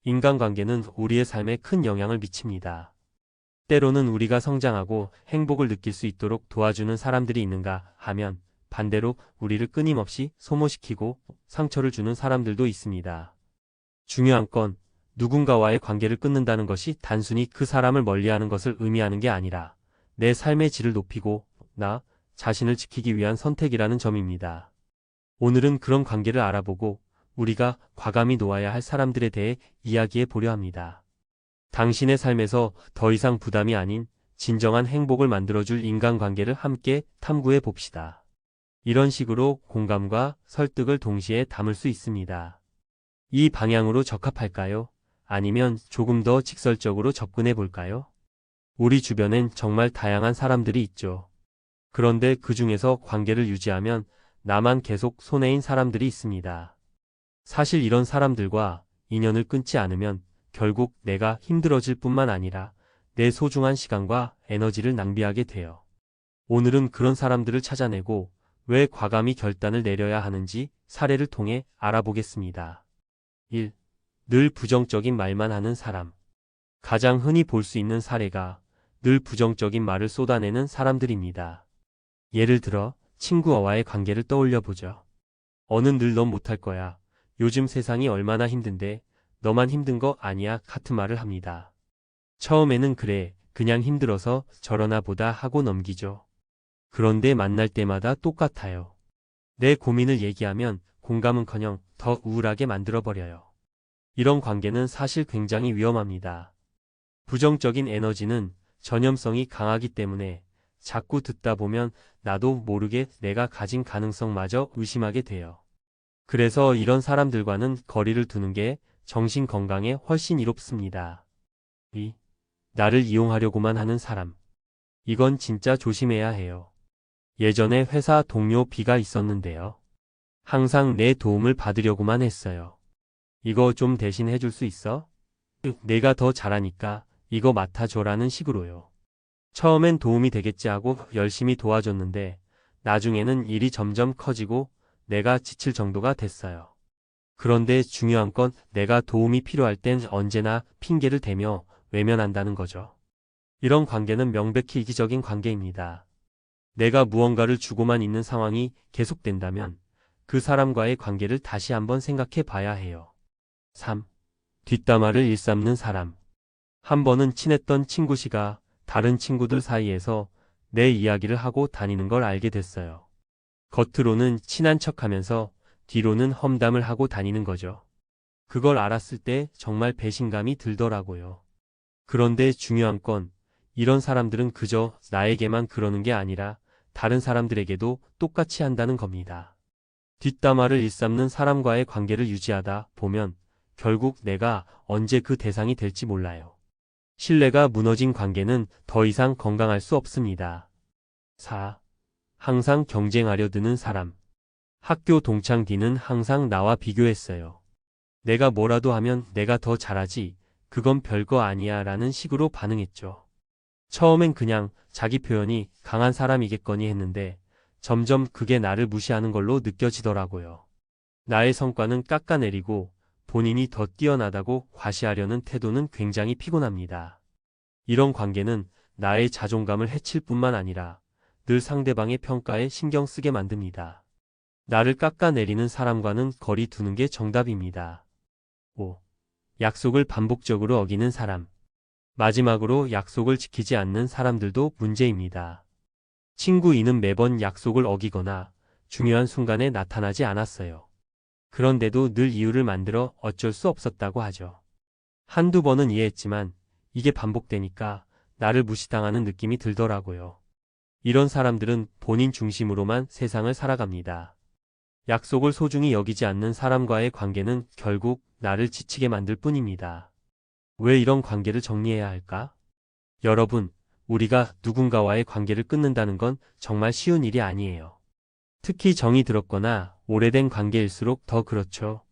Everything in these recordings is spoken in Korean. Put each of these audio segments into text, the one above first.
인간관계는 우리의 삶에 큰 영향을 미칩니다. 때로는 우리가 성장하고 행복을 느낄 수 있도록 도와주는 사람들이 있는가 하면 반대로 우리를 끊임없이 소모시키고 상처를 주는 사람들도 있습니다. 중요한 건 누군가와의 관계를 끊는다는 것이 단순히 그 사람을 멀리하는 것을 의미하는 게 아니라 내 삶의 질을 높이고 나 자신을 지키기 위한 선택이라는 점입니다. 오늘은 그런 관계를 알아보고 우리가 과감히 놓아야 할 사람들에 대해 이야기해 보려 합니다. 당신의 삶에서 더 이상 부담이 아닌 진정한 행복을 만들어줄 인간관계를 함께 탐구해 봅시다. 이런 식으로 공감과 설득을 동시에 담을 수 있습니다. 이 방향으로 적합할까요? 아니면 조금 더 직설적으로 접근해 볼까요? 우리 주변엔 정말 다양한 사람들이 있죠. 그런데 그 중에서 관계를 유지하면 나만 계속 손해인 사람들이 있습니다. 사실 이런 사람들과 인연을 끊지 않으면 결국 내가 힘들어질 뿐만 아니라 내 소중한 시간과 에너지를 낭비하게 돼요. 오늘은 그런 사람들을 찾아내고 왜 과감히 결단을 내려야 하는지 사례를 통해 알아보겠습니다. 1. 늘 부정적인 말만 하는 사람. 가장 흔히 볼 수 있는 사례가 늘 부정적인 말을 쏟아내는 사람들입니다. 예를 들어 친구와의 관계를 떠올려 보죠. 어는 늘 넌 못할 거야. 요즘 세상이 얼마나 힘든데 너만 힘든 거 아니야 같은 말을 합니다. 처음에는 그래, 그냥 힘들어서 저러나 보다 하고 넘기죠. 그런데 만날 때마다 똑같아요. 내 고민을 얘기하면 공감은커녕 더 우울하게 만들어버려요. 이런 관계는 사실 굉장히 위험합니다. 부정적인 에너지는 전염성이 강하기 때문에 자꾸 듣다 보면 나도 모르게 내가 가진 가능성마저 의심하게 돼요. 그래서 이런 사람들과는 거리를 두는 게 정신 건강에 훨씬 이롭습니다. 2. 나를 이용하려고만 하는 사람. 이건 진짜 조심해야 해요. 예전에 회사 동료 B가 있었는데요. 항상 내 도움을 받으려고만 했어요. 이거 좀 대신 해줄 수 있어? 내가 더 잘하니까 이거 맡아줘라는 식으로요. 처음엔 도움이 되겠지 하고 열심히 도와줬는데 나중에는 일이 점점 커지고 내가 지칠 정도가 됐어요. 그런데 중요한 건 내가 도움이 필요할 땐 언제나 핑계를 대며 외면한다는 거죠. 이런 관계는 명백히 이기적인 관계입니다. 내가 무언가를 주고만 있는 상황이 계속된다면 그 사람과의 관계를 다시 한번 생각해 봐야 해요. 3. 뒷담화를 일삼는 사람. 한 번은 친했던 친구 C가 다른 친구들 사이에서 내 이야기를 하고 다니는 걸 알게 됐어요. 겉으로는 친한 척하면서 뒤로는 험담을 하고 다니는 거죠. 그걸 알았을 때 정말 배신감이 들더라고요. 그런데 중요한 건 이런 사람들은 그저 나에게만 그러는 게 아니라 다른 사람들에게도 똑같이 한다는 겁니다. 뒷담화를 일삼는 사람과의 관계를 유지하다 보면 결국 내가 언제 그 대상이 될지 몰라요. 신뢰가 무너진 관계는 더 이상 건강할 수 없습니다. 4. 항상 경쟁하려 드는 사람. 학교 동창 D는 항상 나와 비교했어요. 내가 뭐라도 하면 내가 더 잘하지, 그건 별거 아니야 라는 식으로 반응했죠. 처음엔 그냥 자기 표현이 강한 사람이겠거니 했는데 점점 그게 나를 무시하는 걸로 느껴지더라고요. 나의 성과는 깎아내리고 본인이 더 뛰어나다고 과시하려는 태도는 굉장히 피곤합니다. 이런 관계는 나의 자존감을 해칠 뿐만 아니라 늘 상대방의 평가에 신경 쓰게 만듭니다. 나를 깎아내리는 사람과는 거리 두는 게 정답입니다. 5. 약속을 반복적으로 어기는 사람. 마지막으로 약속을 지키지 않는 사람들도 문제입니다. 친구 E는 매번 약속을 어기거나 중요한 순간에 나타나지 않았어요. 그런데도 늘 이유를 만들어 어쩔 수 없었다고 하죠. 한두 번은 이해했지만 이게 반복되니까 나를 무시당하는 느낌이 들더라고요. 이런 사람들은 본인 중심으로만 세상을 살아갑니다. 약속을 소중히 여기지 않는 사람과의 관계는 결국 나를 지치게 만들 뿐입니다. 왜 이런 관계를 정리해야 할까? 여러분, 우리가 누군가와의 관계를 끊는다는 건 정말 쉬운 일이 아니에요. 특히 정이 들었거나 오래된 관계일수록 더 그렇죠.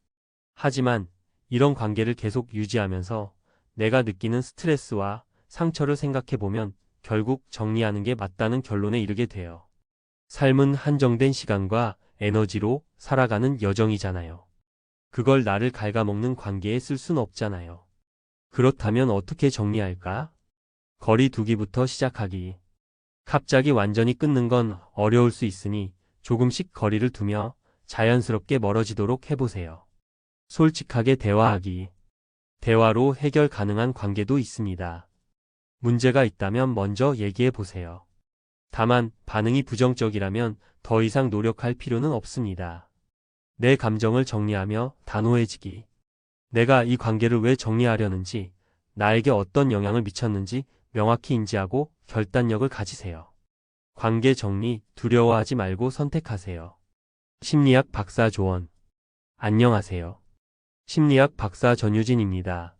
하지만 이런 관계를 계속 유지하면서 내가 느끼는 스트레스와 상처를 생각해보면 결국 정리하는 게 맞다는 결론에 이르게 돼요. 삶은 한정된 시간과 에너지로 살아가는 여정이잖아요. 그걸 나를 갉아먹는 관계에 쓸 순 없잖아요. 그렇다면 어떻게 정리할까? 거리 두기부터 시작하기. 갑자기 완전히 끊는 건 어려울 수 있으니 조금씩 거리를 두며 자연스럽게 멀어지도록 해보세요. 솔직하게 대화하기. 대화로 해결 가능한 관계도 있습니다. 문제가 있다면 먼저 얘기해 보세요. 다만 반응이 부정적이라면 더 이상 노력할 필요는 없습니다. 내 감정을 정리하며 단호해지기. 내가 이 관계를 왜 정리하려는지, 나에게 어떤 영향을 미쳤는지 명확히 인지하고 결단력을 가지세요. 관계 정리 두려워하지 말고 선택하세요. 심리학 박사 조언. 안녕하세요. 심리학 박사 전유진입니다.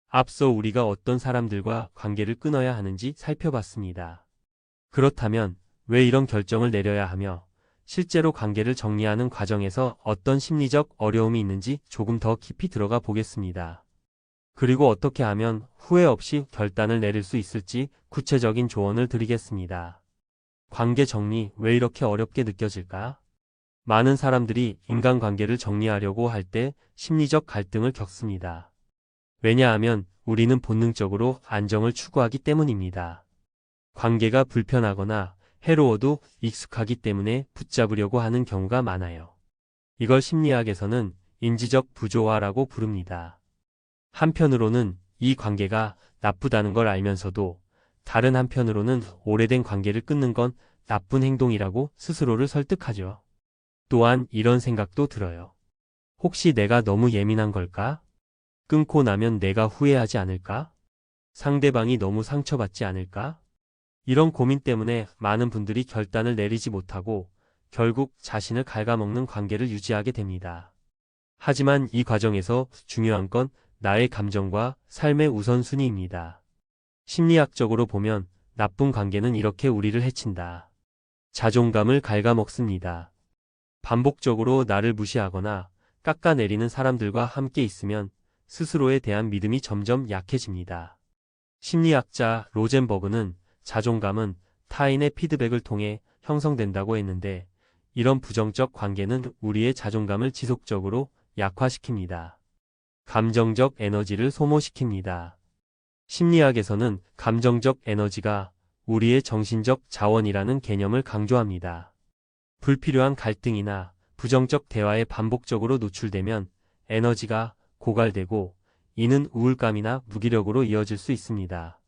앞서 우리가 어떤 사람들과 관계를 끊어야 하는지 살펴봤습니다. 그렇다면 왜 이런 결정을 내려야 하며 실제로 관계를 정리하는 과정에서 어떤 심리적 어려움이 있는지 조금 더 깊이 들어가 보겠습니다. 그리고 어떻게 하면 후회 없이 결단을 내릴 수 있을지 구체적인 조언을 드리겠습니다. 관계 정리 왜 이렇게 어렵게 느껴질까? 많은 사람들이 인간관계를 정리하려고 할 때 심리적 갈등을 겪습니다. 왜냐하면 우리는 본능적으로 안정을 추구하기 때문입니다. 관계가 불편하거나 해로워도 익숙하기 때문에 붙잡으려고 하는 경우가 많아요. 이걸 심리학에서는 인지적 부조화라고 부릅니다. 한편으로는 이 관계가 나쁘다는 걸 알면서도 다른 한편으로는 오래된 관계를 끊는 건 나쁜 행동이라고 스스로를 설득하죠. 또한 이런 생각도 들어요. 혹시 내가 너무 예민한 걸까? 끊고 나면 내가 후회하지 않을까? 상대방이 너무 상처받지 않을까? 이런 고민 때문에 많은 분들이 결단을 내리지 못하고 결국 자신을 갉아먹는 관계를 유지하게 됩니다. 하지만 이 과정에서 중요한 건 나의 감정과 삶의 우선순위입니다. 심리학적으로 보면 나쁜 관계는 이렇게 우리를 해친다. 자존감을 갉아먹습니다. 반복적으로 나를 무시하거나 깎아내리는 사람들과 함께 있으면 스스로에 대한 믿음이 점점 약해집니다. 심리학자 로젠버그는 자존감은 타인의 피드백을 통해 형성된다고 했는데 이런 부정적 관계는 우리의 자존감을 지속적으로 약화시킵니다. 감정적 에너지를 소모시킵니다. 심리학에서는 감정적 에너지가 우리의 정신적 자원이라는 개념을 강조합니다. 불필요한 갈등이나 부정적 대화에 반복적으로 노출되면 에너지가 고갈되고 이는 우울감이나 무기력으로 이어질 수 있습니다.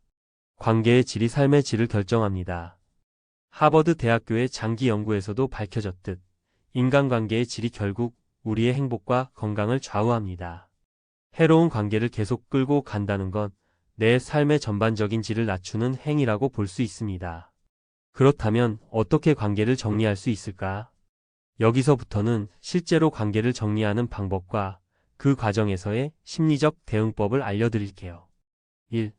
관계의 질이 삶의 질을 결정합니다. 하버드 대학교의 장기 연구에서도 밝혀졌듯 인간관계의 질이 결국 우리의 행복과 건강을 좌우합니다. 해로운 관계를 계속 끌고 간다는 건 내 삶의 전반적인 질을 낮추는 행위라고 볼 수 있습니다. 그렇다면 어떻게 관계를 정리할 수 있을까? 여기서부터는 실제로 관계를 정리하는 방법과 그 과정에서의 심리적 대응법을 알려드릴게요. 1.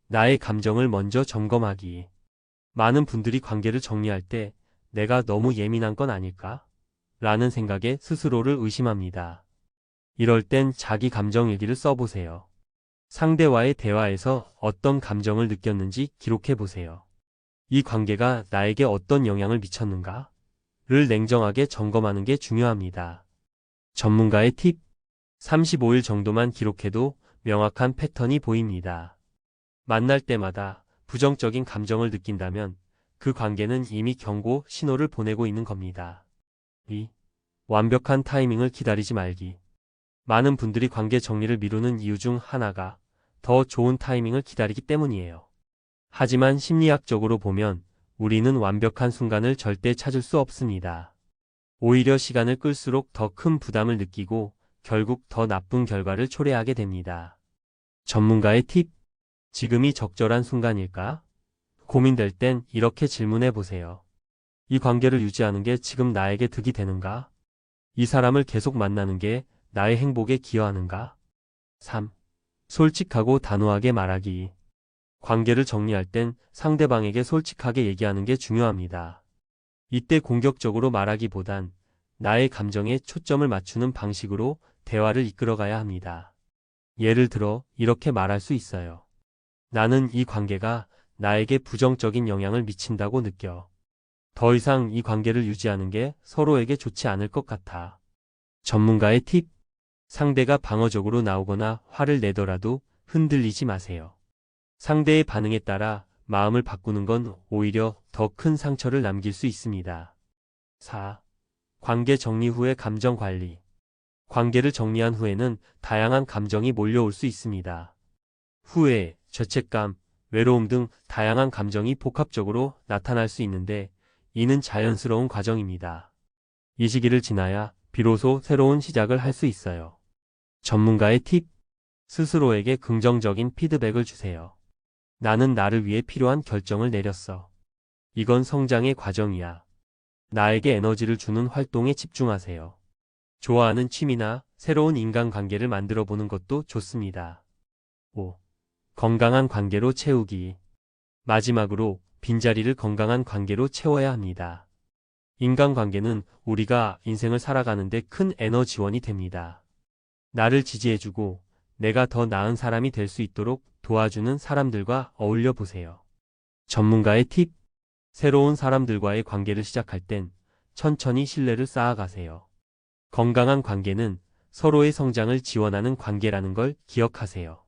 나의 감정을 먼저 점검하기. 많은 분들이 관계를 정리할 때 내가 너무 예민한 건 아닐까? 라는 생각에 스스로를 의심합니다. 이럴 땐 자기 감정 일기를 써보세요. 상대와의 대화에서 어떤 감정을 느꼈는지 기록해보세요. 이 관계가 나에게 어떤 영향을 미쳤는가? 를 냉정하게 점검하는 게 중요합니다. 전문가의 팁. 35일 정도만 기록해도 명확한 패턴이 보입니다. 만날 때마다 부정적인 감정을 느낀다면 그 관계는 이미 경고 신호를 보내고 있는 겁니다. 2. 완벽한 타이밍을 기다리지 말기. 많은 분들이 관계 정리를 미루는 이유 중 하나가 더 좋은 타이밍을 기다리기 때문이에요. 하지만 심리학적으로 보면 우리는 완벽한 순간을 절대 찾을 수 없습니다. 오히려 시간을 끌수록 더 큰 부담을 느끼고 결국 더 나쁜 결과를 초래하게 됩니다. 전문가의 팁. 지금이 적절한 순간일까? 고민될 땐 이렇게 질문해 보세요. 이 관계를 유지하는 게 지금 나에게 득이 되는가? 이 사람을 계속 만나는 게 나의 행복에 기여하는가? 3. 솔직하고 단호하게 말하기. 관계를 정리할 땐 상대방에게 솔직하게 얘기하는 게 중요합니다. 이때 공격적으로 말하기보단 나의 감정에 초점을 맞추는 방식으로 대화를 이끌어가야 합니다. 예를 들어 이렇게 말할 수 있어요. 나는 이 관계가 나에게 부정적인 영향을 미친다고 느껴. 더 이상 이 관계를 유지하는 게 서로에게 좋지 않을 것 같아. 전문가의 팁. 상대가 방어적으로 나오거나 화를 내더라도 흔들리지 마세요. 상대의 반응에 따라 마음을 바꾸는 건 오히려 더 큰 상처를 남길 수 있습니다. 4. 관계 정리 후의 감정 관리. 관계를 정리한 후에는 다양한 감정이 몰려올 수 있습니다. 후회, 죄책감, 외로움 등 다양한 감정이 복합적으로 나타날 수 있는데 이는 자연스러운 과정입니다. 이 시기를 지나야 비로소 새로운 시작을 할 수 있어요. 전문가의 팁. 스스로에게 긍정적인 피드백을 주세요. 나는 나를 위해 필요한 결정을 내렸어. 이건 성장의 과정이야. 나에게 에너지를 주는 활동에 집중하세요. 좋아하는 취미나 새로운 인간관계를 만들어 보는 것도 좋습니다. 5. 건강한 관계로 채우기. 마지막으로 빈자리를 건강한 관계로 채워야 합니다. 인간관계는 우리가 인생을 살아가는데 큰 에너지원이 됩니다. 나를 지지해주고 내가 더 나은 사람이 될 수 있도록 도와주는 사람들과 어울려 보세요. 전문가의 팁. 새로운 사람들과의 관계를 시작할 땐 천천히 신뢰를 쌓아가세요. 건강한 관계는 서로의 성장을 지원하는 관계라는 걸 기억하세요.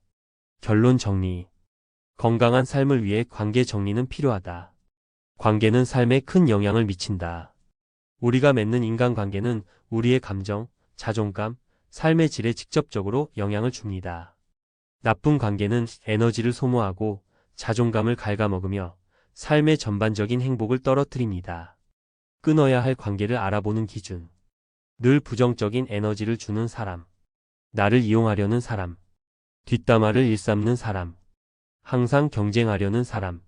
결론 정리. 건강한 삶을 위해 관계 정리는 필요하다. 관계는 삶에 큰 영향을 미친다. 우리가 맺는 인간관계는 우리의 감정, 자존감, 삶의 질에 직접적으로 영향을 줍니다. 나쁜 관계는 에너지를 소모하고 자존감을 갉아먹으며 삶의 전반적인 행복을 떨어뜨립니다. 끊어야 할 관계를 알아보는 기준. 늘 부정적인 에너지를 주는 사람. 나를 이용하려는 사람. 뒷담화를 일삼는 사람. 항상 경쟁하려는 사람.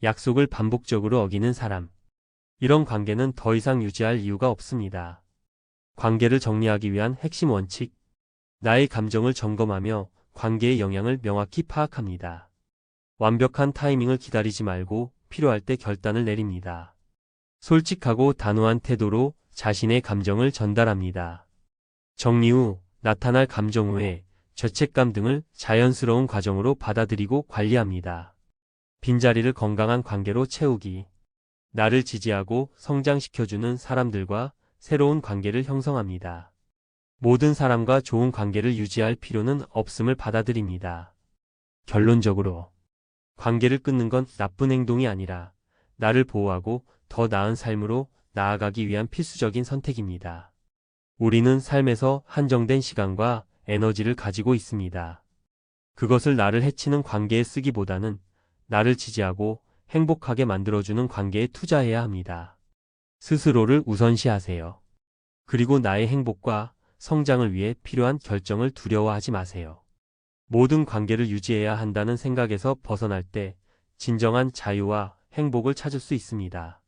약속을 반복적으로 어기는 사람. 이런 관계는 더 이상 유지할 이유가 없습니다. 관계를 정리하기 위한 핵심 원칙. 나의 감정을 점검하며 관계의 영향을 명확히 파악합니다. 완벽한 타이밍을 기다리지 말고 필요할 때 결단을 내립니다. 솔직하고 단호한 태도로 자신의 감정을 전달합니다. 정리 후 나타날 감정 후에 죄책감 등을 자연스러운 과정으로 받아들이고 관리합니다. 빈자리를 건강한 관계로 채우기. 나를 지지하고 성장시켜주는 사람들과 새로운 관계를 형성합니다. 모든 사람과 좋은 관계를 유지할 필요는 없음을 받아들입니다. 결론적으로 관계를 끊는 건 나쁜 행동이 아니라 나를 보호하고 더 나은 삶으로 나아가기 위한 필수적인 선택입니다. 우리는 삶에서 한정된 시간과 에너지를 가지고 있습니다. 그것을 나를 해치는 관계에 쓰기보다는 나를 지지하고 행복하게 만들어주는 관계에 투자해야 합니다. 스스로를 우선시하세요. 그리고 나의 행복과 성장을 위해 필요한 결정을 두려워하지 마세요. 모든 관계를 유지해야 한다는 생각에서 벗어날 때 진정한 자유와 행복을 찾을 수 있습니다.